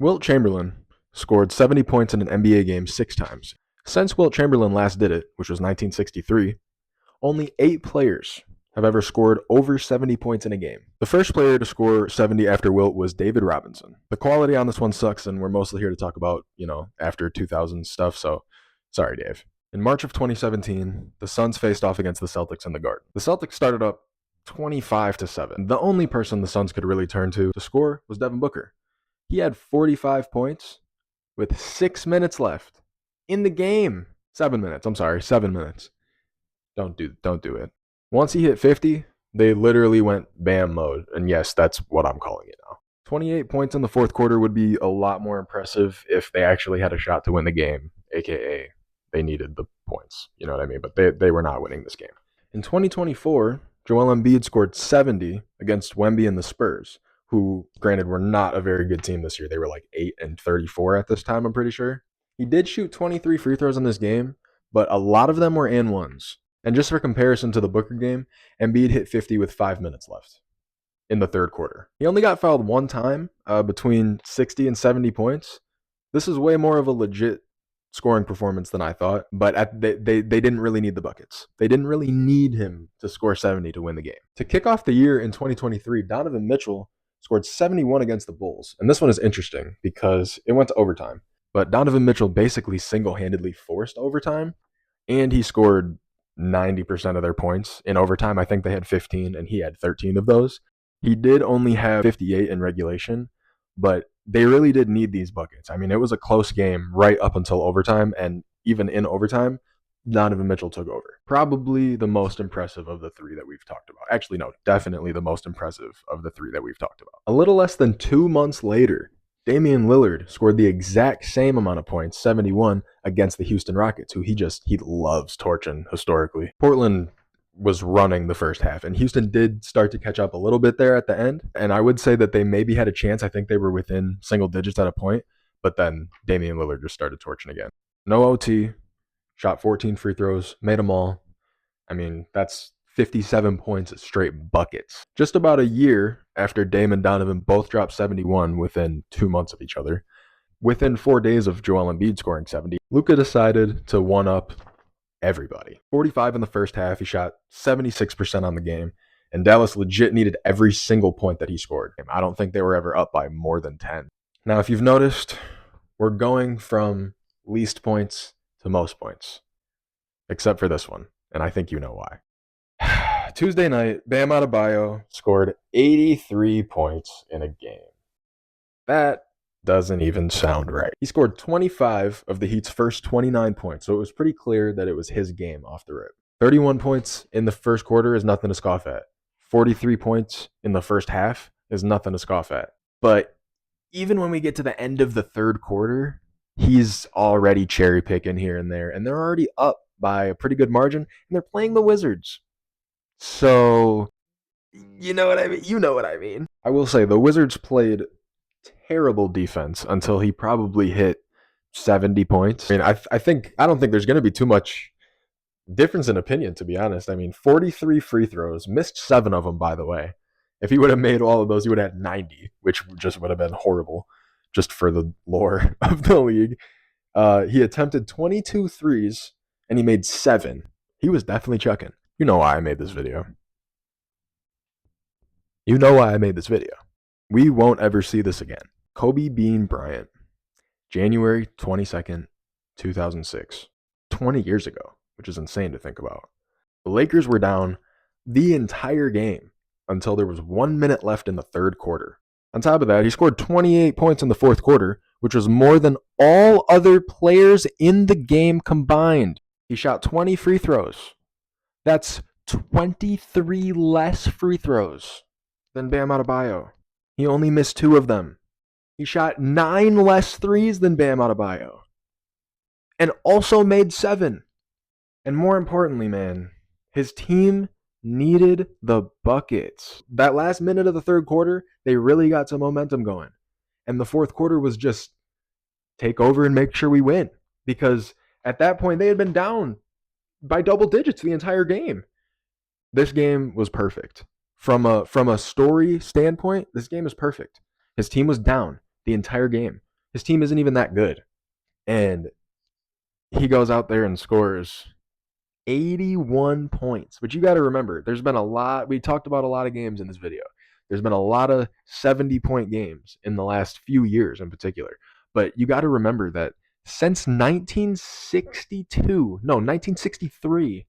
Wilt Chamberlain scored 70 points in an NBA game 6 times. Since Wilt Chamberlain last did it, which was 1963, only 8 players have ever scored over 70 points in a game. The first player to score 70 after Wilt was David Robinson. The quality on this one sucks, and we're mostly here to talk about, after 2000 stuff, so sorry, Dave. In March of 2017, the Suns faced off against the Celtics in the Garden. The Celtics started up 25-7. The only person the Suns could really turn to score was Devin Booker. He had 45 points with 6 minutes left in the game. 7 minutes. I'm sorry, 7 minutes. Don't do it. Once he hit 50, they literally went Bam mode. And yes, that's what I'm calling it now. 28 points in the fourth quarter would be a lot more impressive if they actually had a shot to win the game, aka they needed the points. You know what I mean? But they were not winning this game. In 2024, Joel Embiid scored 70 against Wemby and the Spurs, who, granted, were not a very good team this year. They were like 8-34 at this time, I'm pretty sure. He did shoot 23 free throws in this game, but a lot of them were and ones. And just for comparison to the Booker game, Embiid hit 50 with 5 minutes left in the third quarter. He only got fouled one time between 60 and 70 points. This is way more of a legit scoring performance than I thought, but they didn't really need the buckets. They didn't really need him to score 70 to win the game. To kick off the year in 2023, Donovan Mitchell scored 71 against the Bulls. And this one is interesting because it went to overtime. But Donovan Mitchell basically single-handedly forced overtime, and he scored 90% of their points in overtime. I think they had 15, and he had 13 of those. He did only have 58 in regulation, but they really did need these buckets. I mean, it was a close game right up until overtime, and even in overtime, Donovan Mitchell took over. Probably the most impressive of the three that we've talked about. Actually, no, definitely the most impressive of the three that we've talked about. A little less than 2 months later, Damian Lillard scored the exact same amount of points, 71, against the Houston Rockets, who he loves torching historically. Portland was running the first half, and Houston did start to catch up a little bit there at the end, and I would say that they maybe had a chance. I think they were within single digits at a point, but then Damian Lillard just started torching again. No OT, shot 14 free throws, made them all. I mean, that's 57 points of straight buckets. Just about a year after Dame and Donovan both dropped 71 within 2 months of each other, within 4 days of Joel Embiid scoring 70, Luka decided to one-up everybody. 45 in the first half, he shot 76% on the game, and Dallas legit needed every single point that he scored. I don't think they were ever up by more than 10. Now, if you've noticed, we're going from least points to most points, except for this one, and I think you know why. Tuesday night, Bam Adebayo scored 83 points in a game. That doesn't even sound right. He scored 25 of the Heat's first 29 points, so it was pretty clear that it was his game off the rip. 31 points in the first quarter is nothing to scoff at. 43 points in the first half is nothing to scoff at. But even when we get to the end of the third quarter, he's already cherry picking here and there, and they're already up by a pretty good margin, and they're playing the Wizards. So, you know what I mean? You know what I mean. I will say the Wizards played terrible defense until he probably hit 70 points. I mean, I don't think there's going to be too much difference in opinion, to be honest. I mean, 43 free throws, missed 7 of them, by the way. If he would have made all of those, he would have had 90, which just would have been horrible, just for the lore of the league. He attempted 22 threes, and he made 7. He was definitely chucking. You know why I made this video. We won't ever see this again. Kobe Bean Bryant, January 22nd, 2006. 20 years ago, which is insane to think about. The Lakers were down the entire game until there was 1 minute left in the third quarter. On top of that, he scored 28 points in the fourth quarter, which was more than all other players in the game combined. He shot 20 free throws. That's 23 less free throws than Bam Adebayo. He only missed 2 of them. He shot 9 less threes than Bam Adebayo. And also made 7. And more importantly, man, his team needed the buckets. That last minute of the third quarter, they really got some momentum going. And the fourth quarter was just take over and make sure we win. Because at that point, they had been down by double digits the entire game. This game was perfect. From a story standpoint, this game is perfect. His team was down the entire game. His team isn't even that good. And he goes out there and scores 81 points. But you got to remember, there's been a lot, we talked about a lot of games in this video. There's been a lot of 70-point games in the last few years in particular. But you got to remember that since 1962, no, 1963,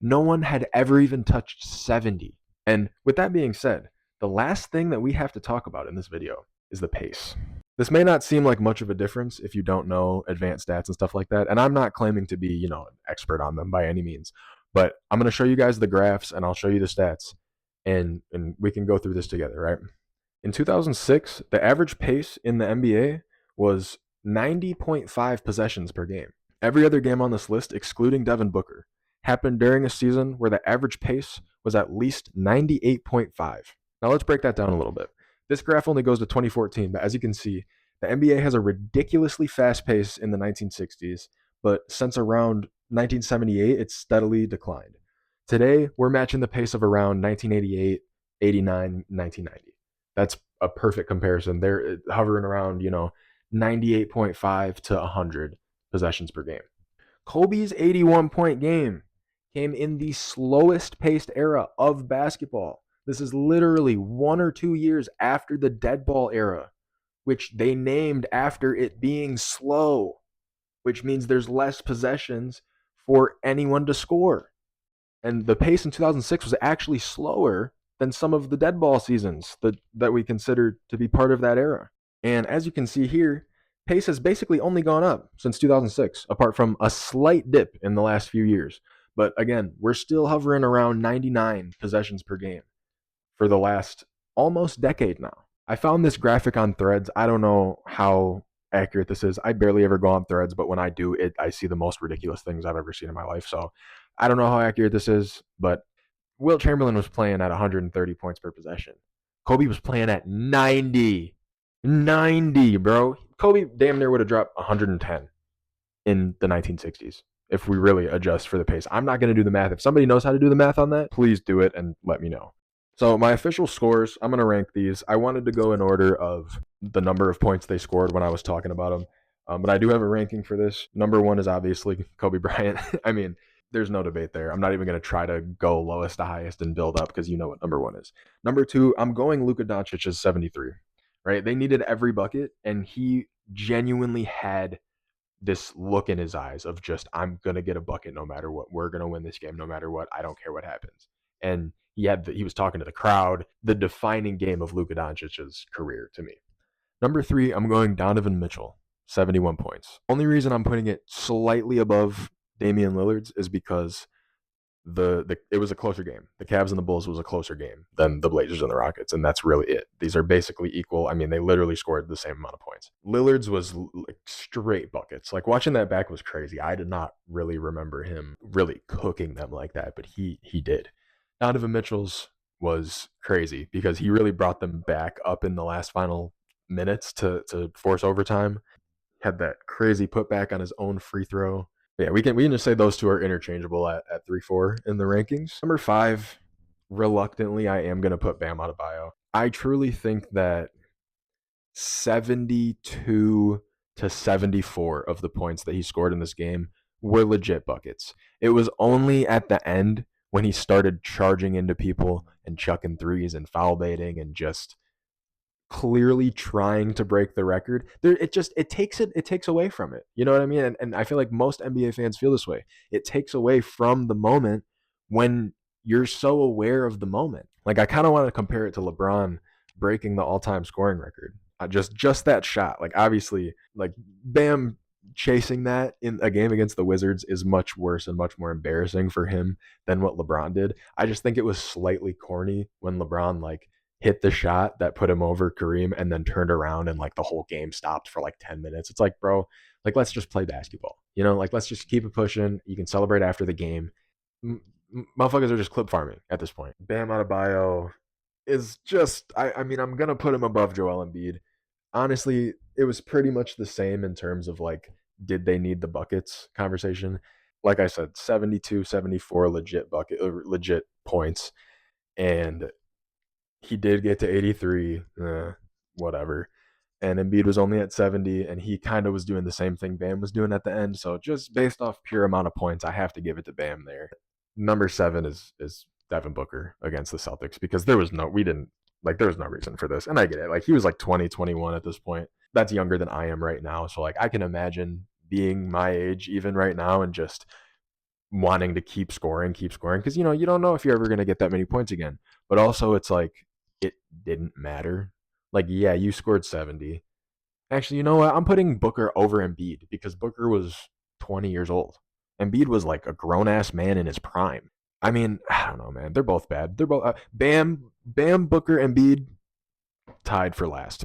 no one had ever even touched 70. And with that being said, the last thing that we have to talk about in this video is the pace. This may not seem like much of a difference if you don't know advanced stats and stuff like that. And I'm not claiming to be, an expert on them by any means. But I'm going to show you guys the graphs and I'll show you the stats and we can go through this together, right? In 2006, the average pace in the NBA was 90.5 possessions per game. Every other game on this list, excluding Devin Booker, happened during a season where the average pace was at least 98.5. Now let's break that down a little bit. This graph only goes to 2014, but as you can see, the NBA has a ridiculously fast pace in the 1960s, but since around 1978, it's steadily declined. Today, we're matching the pace of around 1988, 89, 1990. That's a perfect comparison. They're hovering around, 98.5 to 100 possessions per game. Kobe's 81-point game came in the slowest paced era of basketball. This is literally 1 or 2 years after the dead ball era, which they named after it being slow, which means there's less possessions for anyone to score. And the pace in 2006 was actually slower than some of the dead ball seasons that we consider to be part of that era. And as you can see here, pace has basically only gone up since 2006, apart from a slight dip in the last few years. But again, we're still hovering around 99 possessions per game for the last almost decade now. I found this graphic on Threads. I don't know how accurate this is. I barely ever go on Threads, but when I do, I see the most ridiculous things I've ever seen in my life. So I don't know how accurate this is, but Wilt Chamberlain was playing at 130 points per possession. Kobe was playing at 90. 90, bro. Kobe damn near would have dropped 110 in the 1960s if we really adjust for the pace. I'm not going to do the math. If somebody knows how to do the math on that, please do it and let me know. So my official scores, I'm going to rank these. I wanted to go in order of the number of points they scored when I was talking about them. But I do have a ranking for this. Number one is obviously Kobe Bryant. I mean, there's no debate there. I'm not even going to try to go lowest to highest and build up because you know what number one is. Number two, I'm going Luka Doncic's 73, right? They needed every bucket, and he genuinely had this look in his eyes of just, I'm going to get a bucket no matter what. We're going to win this game no matter what. I don't care what happens. And he was talking to the crowd, the defining game of Luka Doncic's career to me. Number three, I'm going Donovan Mitchell, 71 points. Only reason I'm putting it slightly above Damian Lillard's is because it was a closer game. The Cavs and the Bulls was a closer game than the Blazers and the Rockets, and that's really it. These are basically equal. I mean, they literally scored the same amount of points. Lillard's was like straight buckets. Like watching that back was crazy. I did not really remember him really cooking them like that, but he did. Donovan Mitchell's was crazy because he really brought them back up in the last final minutes to force overtime. Had that crazy putback on his own free throw. Yeah, we can just say those two are interchangeable at 3-4 in the rankings. Number five, reluctantly, I am gonna put Bam Adebayo. I truly think that 72 to 74 of the points that he scored in this game were legit buckets. It was only at the end when he started charging into people and chucking threes and foul baiting and just clearly trying to break the record. It takes away from it. You know what I mean? And I feel like most NBA fans feel this way. It takes away from the moment when you're so aware of the moment. Like I kind of want to compare it to LeBron breaking the all-time scoring record. Just that shot. Like obviously, like Bam chasing that in a game against the Wizards is much worse and much more embarrassing for him than what LeBron did. I just think it was slightly corny when LeBron like hit the shot that put him over Kareem and then turned around and like the whole game stopped for like 10 minutes. It's like, bro, like let's just play basketball. Like let's just keep it pushing. You can celebrate after the game. Motherfuckers are just clip farming at this point. Bam Adebayo is just, I mean, I'm going to put him above Joel Embiid. Honestly, it was pretty much the same in terms of like, did they need the buckets conversation? Like I said, 72, 74 legit points. And he did get to 83, whatever. and Embiid was only at 70, and he kind of was doing the same thing Bam was doing at the end. So just based off pure amount of points, I have to give it to Bam there. Number 7 is Devin Booker against the Celtics because there was no reason for this. And I get it. Like he was like 20, 21 at this point. That's younger than I am right now. So like I can imagine being my age even right now and just wanting to keep scoring because you don't know if you're ever going to get that many points again. But also it's like it didn't matter. Like yeah, you scored 70. Actually, you know what? I'm putting Booker over Embiid because Booker was 20 years old. Embiid was like a grown ass man in his prime. I mean, I don't know, man. They're both bad. They're both Bam, Booker, Embiid tied for last.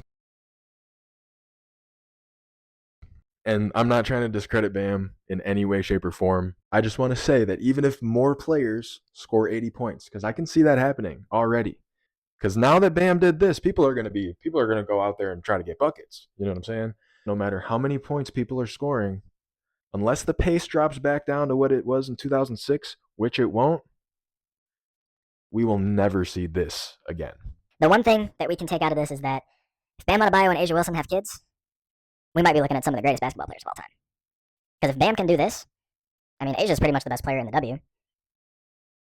And I'm not trying to discredit Bam in any way, shape, or form. I just want to say that even if more players score 80 points, because I can see that happening already. Because now that Bam did this, people are gonna go out there and try to get buckets. You know what I'm saying? No matter how many points people are scoring, unless the pace drops back down to what it was in 2006, which it won't, we will never see this again. The one thing that we can take out of this is that if Bam Adebayo and A'ja Wilson have kids, we might be looking at some of the greatest basketball players of all time. Because if Bam can do this, I mean, Asia's pretty much the best player in the W.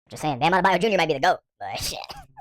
Just saying, Bam Adebayo Jr. might be the GOAT, but shit.